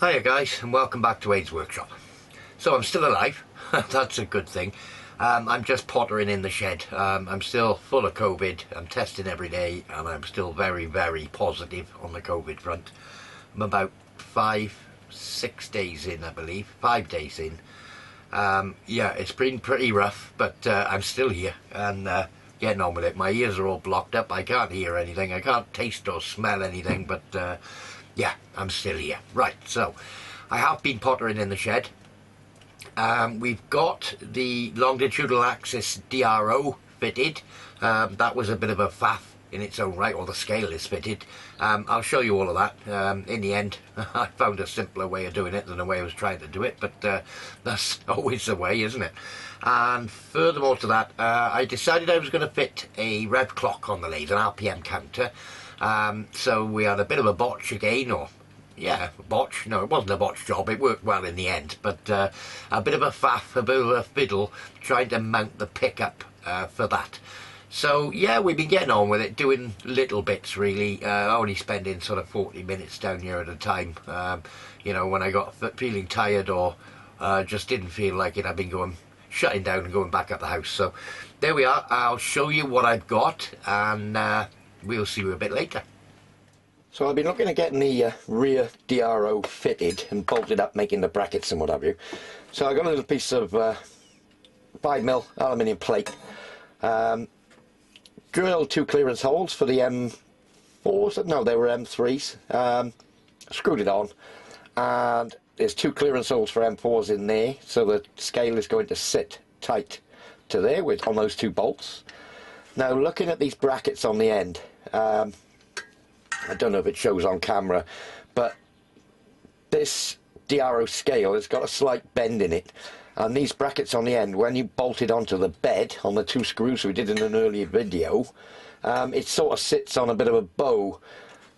Hiya guys, and welcome back to Wade's Workshop. So I'm still alive, that's a good thing. I'm just pottering in the shed. I'm still full of COVID, I'm testing every day, and I'm still very, very positive on the COVID front. I'm about 6 days in, I believe, 5 days in. Yeah, it's been pretty rough, but I'm still here, and getting on with it. My ears are all blocked up, I can't hear anything, I can't taste or smell anything, but yeah, I'm still here. Right, so I have been pottering in the shed. We've got the longitudinal axis DRO fitted. That was a bit of a faff in its own right, or the scale is fitted. I'll show you all of that. In the end, I found a simpler way of doing it than the way I was trying to do it, but that's always the way, isn't it? And furthermore to that, I decided I was going to fit a rev clock on the lathe, an RPM counter. So we had a bit of a botch again, or yeah, a botch. No, it wasn't a botch job, it worked well in the end, but a bit of a faff, a bit of a fiddle trying to mount the pickup for that. So yeah, we've been getting on with it, doing little bits really, only spending sort of 40 minutes down here at a time. You know, when I got feeling tired or just didn't feel like it, I've been shutting down and going back up the house. So there we are. I'll show you what I've got, and we'll see you a bit later. So I've been looking at getting the rear DRO fitted and bolted up, making the brackets and what have you. So I got a little piece of 5mm aluminium plate, drilled 2 clearance holes for the M4s, no they were M3s, screwed it on, and there's 2 clearance holes for M4s in there, so the scale is going to sit tight to there on those 2 bolts. Now looking at these brackets on the end, I don't know if it shows on camera, but this DRO scale has got a slight bend in it, and these brackets on the end, when you bolt it onto the bed on the 2 screws we did in an earlier video, it sort of sits on a bit of a bow,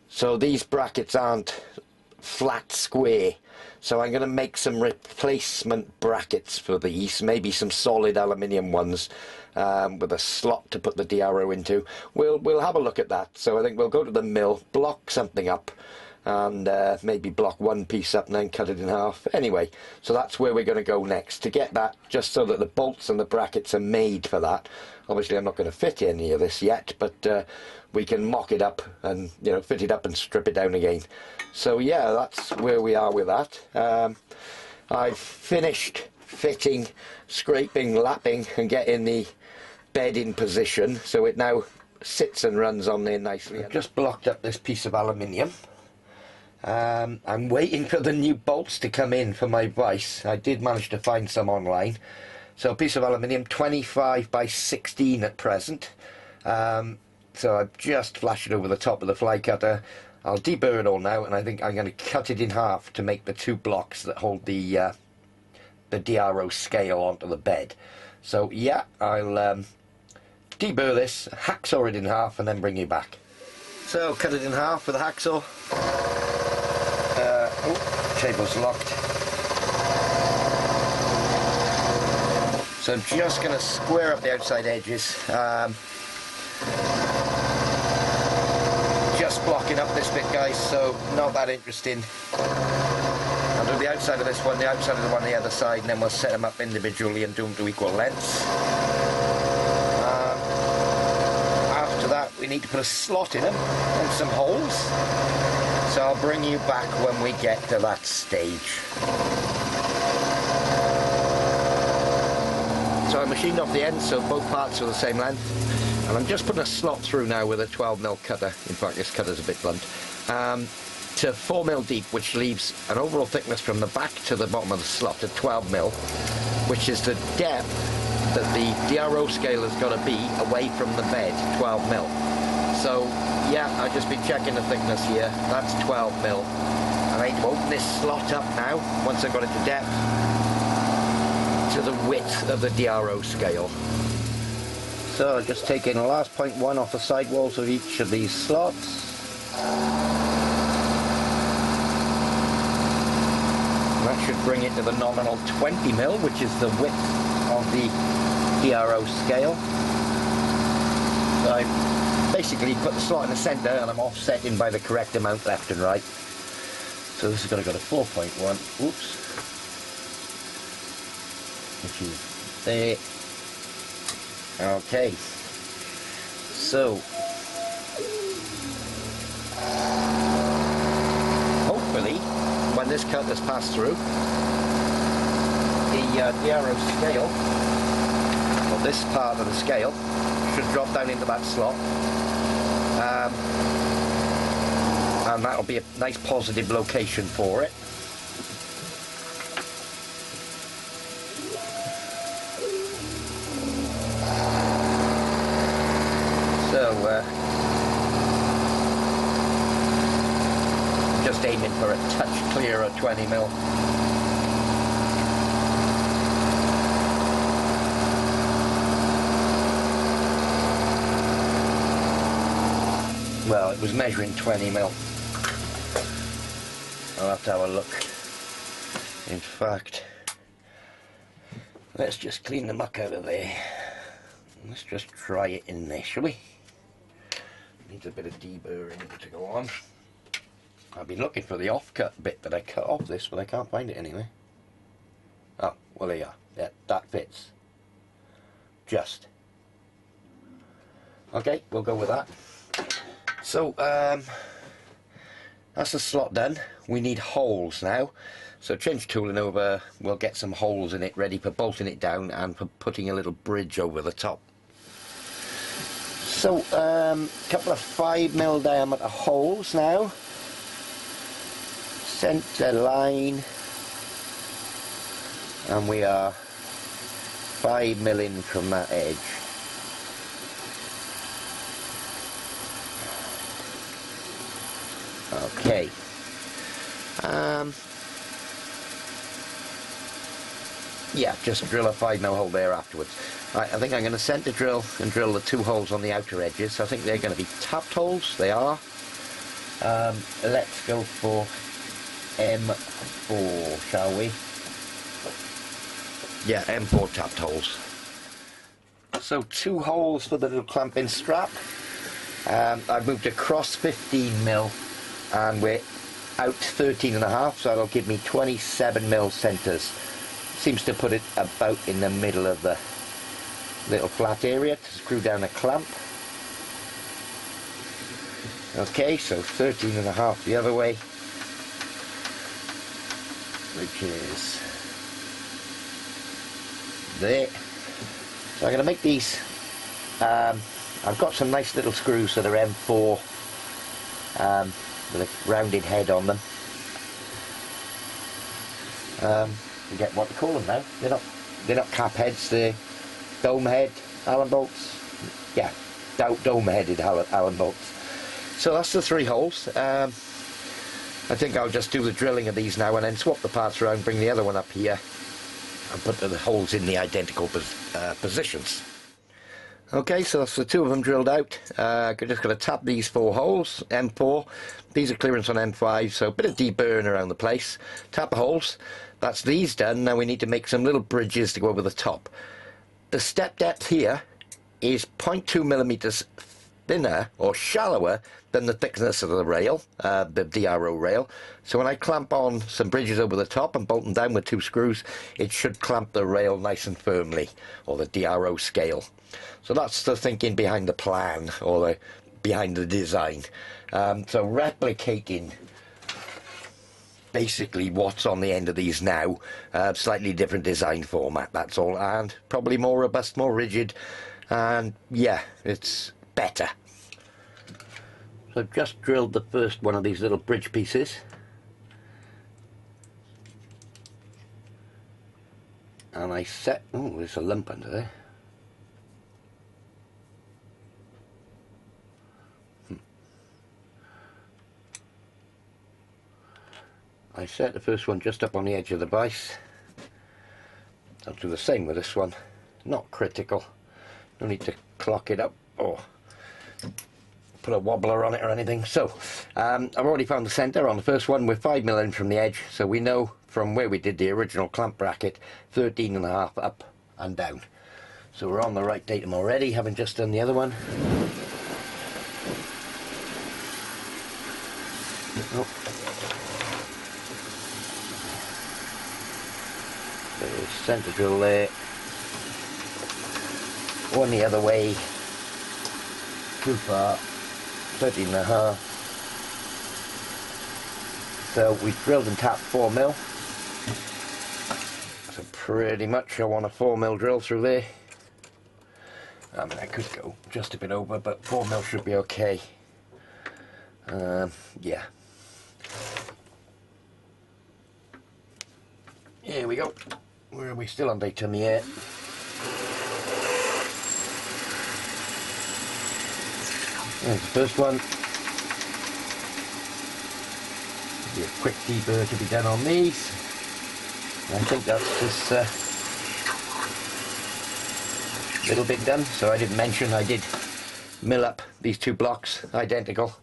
so these brackets aren't flat square. So I'm going to make some replacement brackets for these, maybe some solid aluminium ones with a slot to put the DRO into. We'll have a look at that. So I think we'll go to the mill, block something up, and maybe block one piece up and then cut it in half. Anyway, so that's where we're going to go next, to get that just so that the bolts and the brackets are made for that. Obviously I'm not going to fit any of this yet, but we can mock it up and, you know, fit it up and strip it down again. So yeah, that's where we are with that. I've finished fitting, scraping, lapping and getting the bed in position, so it now sits and runs on there nicely. I've just blocked up this piece of aluminium. I'm waiting for the new bolts to come in for my vise. I did manage to find some online. So a piece of aluminium, 25 by 16 at present. So I've just flashed it over the top of the fly cutter. I'll deburr it all now, and I think I'm going to cut it in half to make the 2 blocks that hold the DRO scale onto the bed. So yeah, I'll deburr this, hacksaw it in half, and then bring you back. So cut it in half with a hacksaw. Oh, cable's locked. So I'm just going to square up the outside edges. Just blocking up this bit, guys, so not that interesting. I'll do the outside of this one, the outside of the one on the other side, and then we'll set them up individually and do them to equal lengths. After that we need to put a slot in them and some holes, so I'll bring you back when we get to that stage. So I machined off the ends so both parts are the same length. And I'm just putting a slot through now with a 12mm cutter. In fact, this cutter's a bit blunt. To 4mm deep, which leaves an overall thickness from the back to the bottom of the slot at 12mm, which is the depth that the DRO scale has got to be away from the bed, 12mm. So yeah, I've just been checking the thickness here. That's 12mm. And I need to open this slot up now, once I've got it to depth, to the width of the DRO scale. So I'll just take in the last 0.1 off the side walls of each of these slots. And that should bring it to the nominal 20mm, which is the width of the DRO scale. So I basically put the slot in the centre and I'm offsetting by the correct amount left and right. So this is going to go to 4.1, oops, which is there. Okay, so hopefully when this cut has passed through, the arrow scale, or this part of the scale, should drop down into that slot, and that'll be a nice positive location for it. So just aiming for a touch clear of 20mm. Well, it was measuring 20mm. I'll have to have a look. In fact, let's just clean the muck out of there. Let's just try it in there, shall we? Needs a bit of deburring to go on. I've been looking for the offcut bit that I cut off this, but I can't find it anywhere. Oh, well there you are. Yeah, that fits. Just. Okay, we'll go with that. So, that's the slot done. We need holes now. So change tooling over, we'll get some holes in it ready for bolting it down and for putting a little bridge over the top. So, couple of 5mm diameter holes now. Centre line. And we are 5mm in from that edge. Okay. Yeah, just drill a 5mm hole there afterwards. Right, I think I'm going to centre drill and drill the 2 holes on the outer edges. I think they're going to be tapped holes. They are. Let's go for M4, shall we? Yeah, M4 tapped holes. So 2 holes for the little clamping strap. I've moved across 15mm and we're out 13.5, so that'll give me 27mm centres. Seems to put it about in the middle of the little flat area to screw down a clamp. Okay, so 13.5 the other way, which is there. So I'm going to make these, I've got some nice little screws that are M4 with a rounded head on them. Forget what to call them now. They're not cap heads, they're dome head Allen bolts. Yeah, dome headed Allen bolts. So that's the 3 holes. I think I'll just do the drilling of these now and then swap the parts around, bring the other one up here and put the holes in the identical positions. Okay, so that's the 2 of them drilled out. I'm just going to tap these 4 holes, M4. These are clearance on M5, so a bit of deburring around the place. Tap the holes. That's these done. Now we need to make some little bridges to go over the top. The step depth here is 0.2mm thinner or shallower than the thickness of the rail, the DRO rail. So when I clamp on some bridges over the top and bolt them down with 2 screws, it should clamp the rail nice and firmly, or the DRO scale. So that's the thinking behind the plan, or behind the design. So replicating basically what's on the end of these now, slightly different design format, that's all, and probably more robust, more rigid, and yeah, it's better. So I've just drilled the first one of these little bridge pieces. And I set, oh, there's a lump under there. I set the first one just up on the edge of the vise. I'll do the same with this one. Not critical. No need to clock it up or put a wobbler on it or anything. So I've already found the centre on the first one. We're 5mm in from the edge, so we know from where we did the original clamp bracket, 13.5 up and down. So we're on the right datum already, having just done the other one. Oh. Centre drill there, one the other way, too far, 13.5. So we drilled and tapped 4mm. So pretty much I want a 4mm drill through there. I mean, I could go just a bit over, but 4mm should be okay. Yeah. Here we go. Where are we? Still on day 10 yet? There's the first one. Be a quick deburr to be done on these. I think that's this little bit done. So I didn't mention I did mill up these two blocks identical,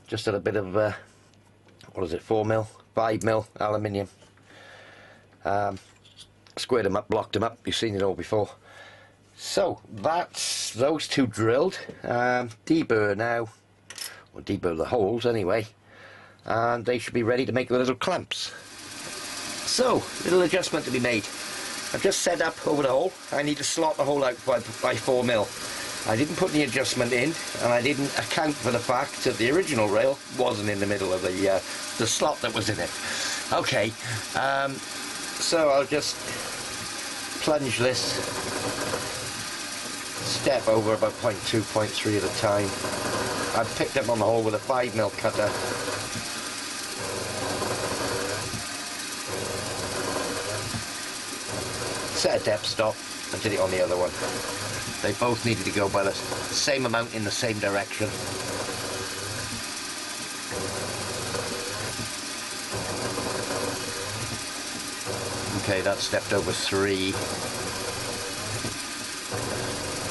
just at a bit of what is it, 4mm, 5mm aluminium. Squared them up, blocked them up. You've seen it all before. So that's those two drilled. Deburr now, or deburr the holes anyway, and they should be ready to make the little clamps. So, little adjustment to be made. I've just set up over the hole. I need to slot the hole out by 4mm. I didn't put the adjustment in, and I didn't account for the fact that the original rail wasn't in the middle of the slot that was in it. Okay, so I'll just plunge this step over about 0.2, 0.3 at a time. I've picked up on the hole with a 5mm cutter. Set a depth stop and did it on the other one. They both needed to go by the same amount in the same direction. Okay, that stepped over 3.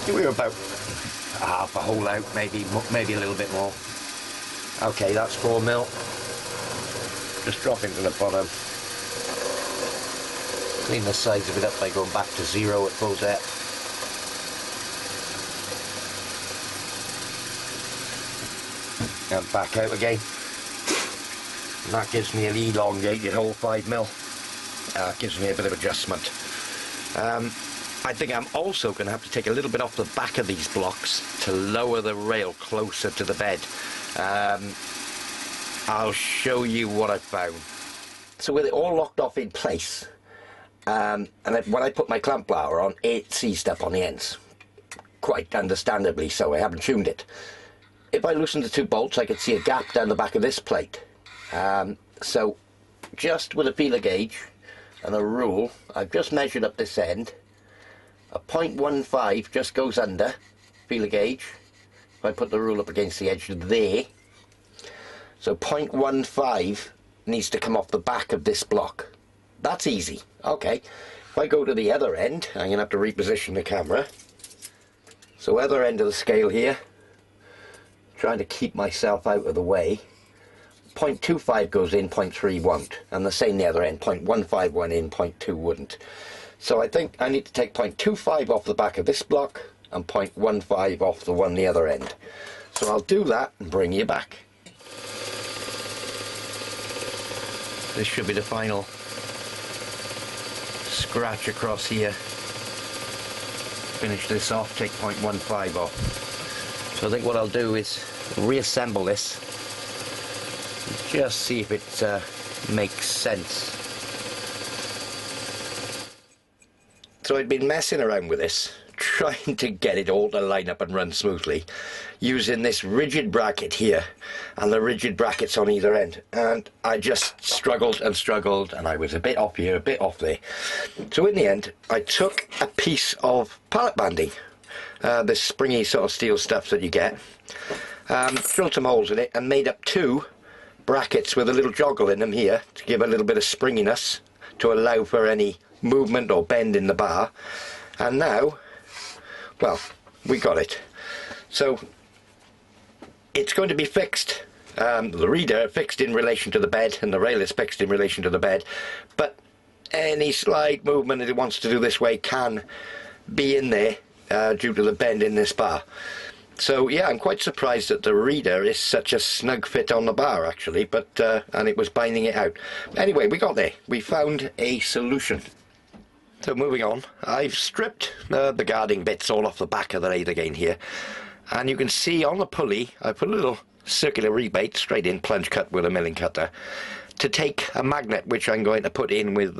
We were about half a hole out, maybe a little bit more. Okay, that's 4mm. Just drop into the bottom. Clean the sides of it up by going back to 0 at full depth. And back out again. And that gives me an elongated hole, 5mm. Gives me a bit of adjustment. I think I'm also going to have to take a little bit off the back of these blocks to lower the rail closer to the bed. I'll show you what I found. So with it all locked off in place, and when I put my clamp blower on, it seized up on the ends. Quite understandably so, I haven't tuned it. If I loosen the two bolts, I could see a gap down the back of this plate. So just with a feeler gauge and a rule, I've just measured up this end. A 0.15 just goes under, feeler gauge. If I put the rule up against the edge there, so 0.15 needs to come off the back of this block. That's easy. Okay, if I go to the other end, I'm going to have to reposition the camera. So other end of the scale here, trying to keep myself out of the way. 0.25 goes in, 0.3 won't, and the same the other end, 0.15 went in, 0.2 wouldn't. So I think I need to take 0.25 off the back of this block and 0.15 off the one the other end. So I'll do that and bring you back. This should be the final scratch across here. Finish this off, take 0.15 off. So I think what I'll do is reassemble this and just see if it makes sense. So I'd been messing around with this, trying to get it all to line up and run smoothly, using this rigid bracket here and the rigid brackets on either end, and I just struggled and struggled, and I was a bit off here, a bit off there. So in the end I took a piece of pallet banding, this springy sort of steel stuff that you get, drilled some holes in it and made up two brackets with a little joggle in them here to give a little bit of springiness to allow for any movement or bend in the bar. And now, well, we got it. So it's going to be fixed, the reader fixed in relation to the bed, and the rail is fixed in relation to the bed, but any slight movement that it wants to do this way can be in there due to the bend in this bar. So yeah, I'm quite surprised that the reader is such a snug fit on the bar actually, but and it was binding it out. Anyway, we got there. We found a solution. So moving on, I've stripped the guarding bits all off the back of the lathe again here, and you can see on the pulley I put a little circular rebate straight in, plunge cut with a milling cutter, to take a magnet which I'm going to put in with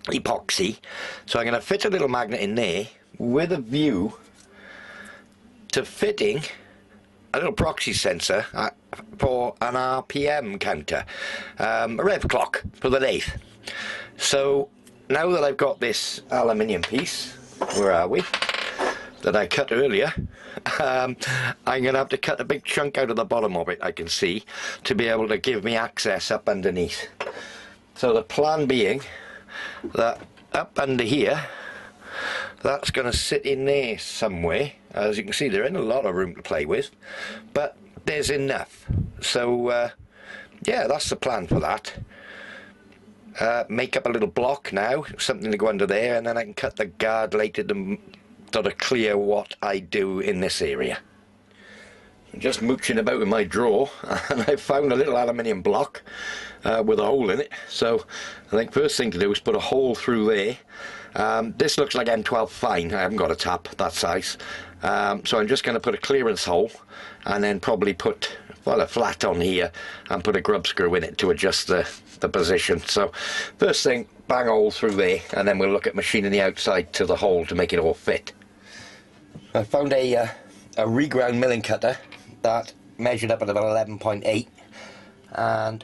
epoxy. So I'm going to fit a little magnet in there with a view to fitting a little proxy sensor for an RPM counter, a rev clock for the lathe. So now that I've got this aluminium piece, where are we, that I cut earlier, I'm going to have to cut a big chunk out of the bottom of it, I can see, to be able to give me access up underneath. So the plan being that up under here, that's going to sit in there somewhere. As you can see, there ain't a lot of room to play with, but there's enough. So yeah, that's the plan for that. Make up a little block now, something to go under there, and then I can cut the guard later to sort of clear what I do in this area. I'm just mooching about in my drawer and I found a little aluminium block with a hole in it. So I think first thing to do is put a hole through there. This looks like M12 fine, I haven't got a tap that size. So I'm just going to put a clearance hole and then probably put, well, a flat on here and put a grub screw in it to adjust the position. So first thing, bang a hole through there, and then we'll look at machining the outside to the hole to make it all fit. I found a reground milling cutter that measured up at about 11.8, and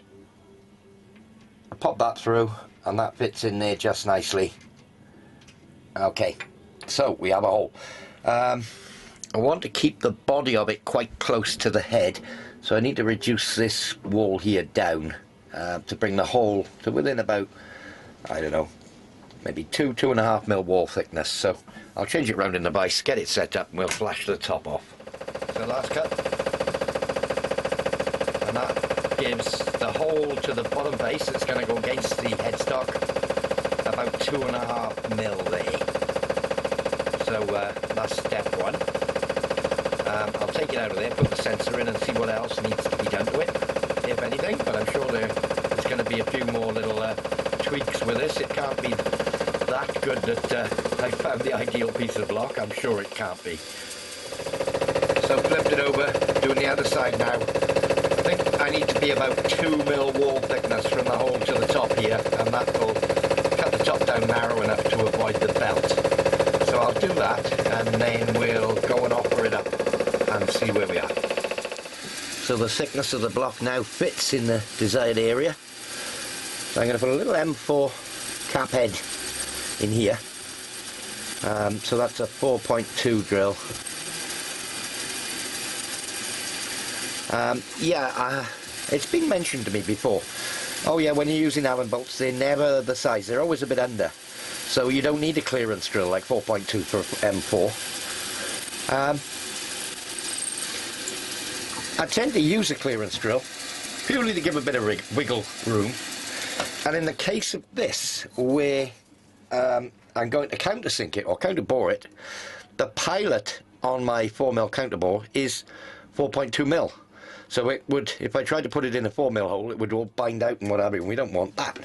I popped that through and that fits in there just nicely. Okay, so we have a hole. I want to keep the body of it quite close to the head, so I need to reduce this wall here down to bring the hole to within about, I don't know, maybe 2.5 mil wall thickness. So I'll change it round in the vise, get it set up, and we'll flash the top off. So last cut, and that gives the hole to the bottom base that's going to go against the headstock about 2.5 mil there. So that's step one. I'll take it out of there, put the sensor in and see what else needs to be done to it, if anything, but I'm sure there's going to be a few more little tweaks with this. It can't be that good that I found the ideal piece of block. I'm sure it can't be. So flipped it over, doing the other side now. I think I need to be about 2 mil wall thickness from the hole to the top here, and that will cut the top down narrow enough to avoid the belt. So I'll do that, and then we'll go and offer it up and see where we are. So the thickness of the block now fits in the desired area. So I'm going to put a little M4 cap head in here. So that's a 4.2 drill. It's been mentioned to me before. Oh yeah, when you're using Allen bolts, they're never the size. They're always a bit under. So you don't need a clearance drill like 4.2 for M4. I tend to use a clearance drill purely to give a bit of wiggle room. And in the case of this, where I'm going to countersink it or counterbore it, the pilot on my 4mm counterbore is 4.2 mil. So it would, if I tried to put it in a 4mm hole, it would all bind out and whatever, and we don't want that.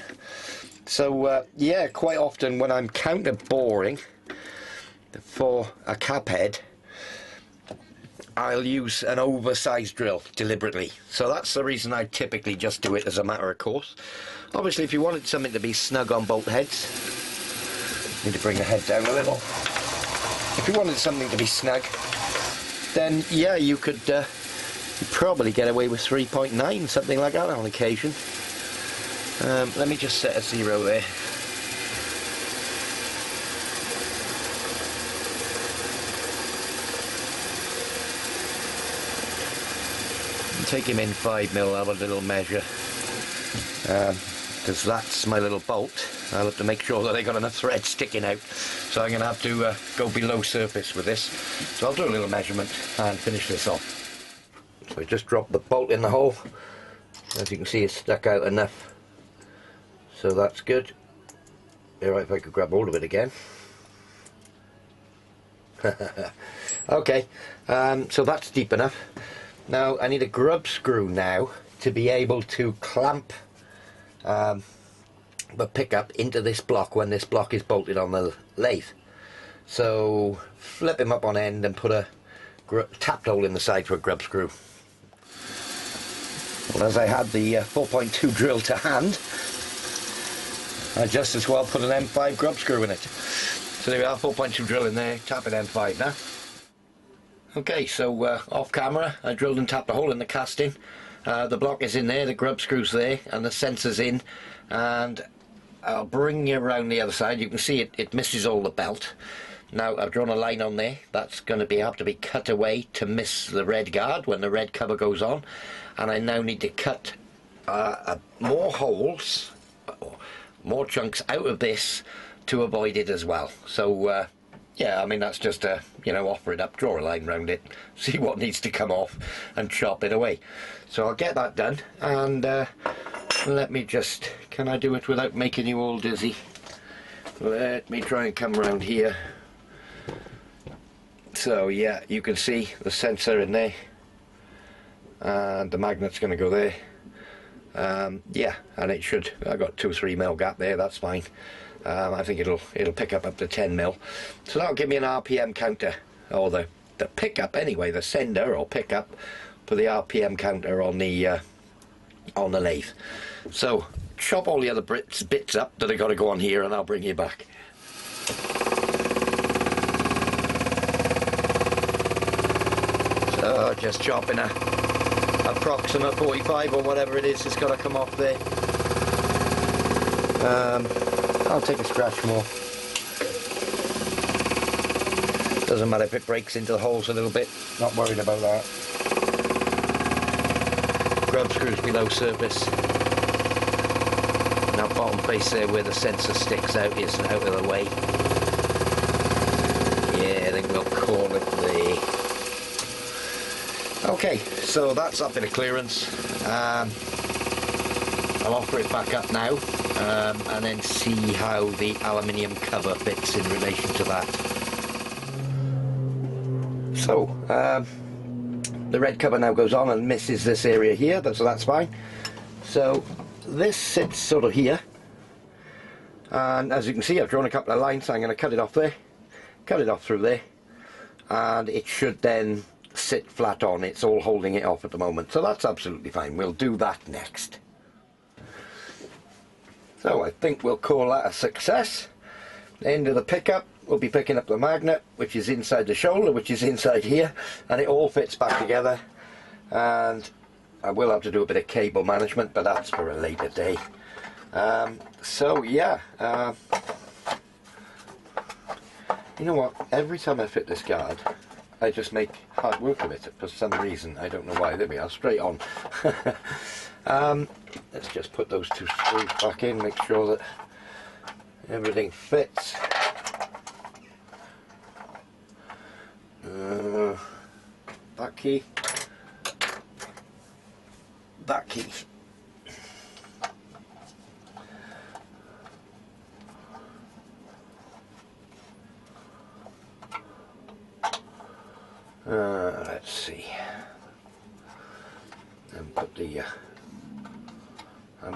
So yeah, quite often when I'm counterboring for a cap head, I'll use an oversized drill deliberately. So that's the reason I typically just do it as a matter of course. Obviously, if you wanted something to be snug on bolt heads, need to bring the head down a little. If you wanted something to be snug, then yeah, you could probably get away with 3.9, something like that on occasion. Let me just set a 0 there. Take him in 5mm, have a little measure, because that's my little bolt. I'll have to make sure that I got enough thread sticking out, so I'm going to have to go below surface with this. So I'll do a little measurement and finish this off. So I just dropped the bolt in the hole. As you can see, it's stuck out enough, so that's good. Alright, if I could grab hold of it again. Okay, so that's deep enough. Now I need a grub screw now to be able to clamp the pickup into this block when this block is bolted on the lathe. So flip him up on end and put a tapped hole in the side for a grub screw. Well, as I had the 4.2 drill to hand, I just as well put an M5 grub screw in it. So there we are, 4.2 drill in there, tap it M5 now. Okay, so off camera I drilled and tapped a hole in the casting. The block is in there, the grub screw's there, and the sensor's in, and I'll bring you around the other side. You can see it misses all the belt. Now I've drawn a line on there that's going to have to be cut away to miss the red guard when the red cover goes on, and I now need to cut more holes, more chunks out of this to avoid it as well. So yeah, I mean that's just you know, offer it up, draw a line around it, see what needs to come off and chop it away. So I'll get that done, and let me just, can I do it without making you all dizzy? Let me try and come around here. So yeah, you can see the sensor in there, and the magnet's going to go there. Yeah, and it should, I got 2-3 mil gap there, that's fine. I think it'll pick up to 10 mil. So that'll give me an RPM counter, or the pickup anyway, the sender or pickup for the RPM counter on the lathe. So chop all the other bits up that I got to go on here, and I'll bring you back. So just chopping a approximate 45 or whatever it is, it's got to come off there. I'll take a scratch more. Doesn't matter if it breaks into the holes a little bit, not worried about that. Grub screws below surface. Now bottom face there where the sensor sticks out is out of the way. Yeah, I think we'll call it there. Okay, so that's that bit of clearance. I'll offer it back up now, and then see how the aluminium cover fits in relation to that. So the red cover now goes on and misses this area here, so that's fine. So this sits sort of here, and as you can see I've drawn a couple of lines, so I'm going to cut it off there, cut it off through there, and it should then sit flat on. It's all holding it off at the moment, so that's absolutely fine. We'll do that next. So I think we'll call that a success. End of the pickup, we'll be picking up the magnet, which is inside the shoulder, which is inside here, and it all fits back together. And I will have to do a bit of cable management, but that's for a later day. So yeah, you know what, every time I fit this guard I just make hard work of it for some reason. I don't know why. There we are, straight on. Let's just put those two screws back in, make sure that everything fits. That key. That key. Let's see. And put the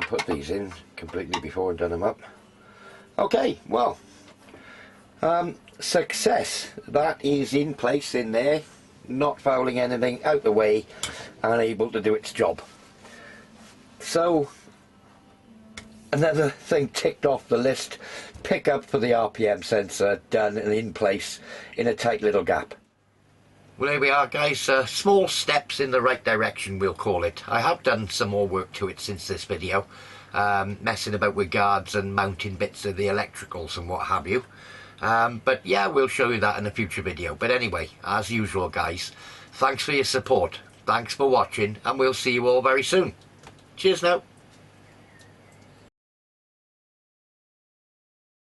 put these in completely before I've done them up. Okay, well, success. That is in place in there, not fouling anything, out the way, and able to do its job. So another thing ticked off the list, pick up for the RPM sensor, done and in place in a tight little gap. Well, there we are, guys. Small steps in the right direction, we'll call it. I have done some more work to it since this video, messing about with guards and mounting bits of the electricals and what have you. But yeah, we'll show you that in a future video. But anyway, as usual, guys, thanks for your support, thanks for watching, and we'll see you all very soon. Cheers now.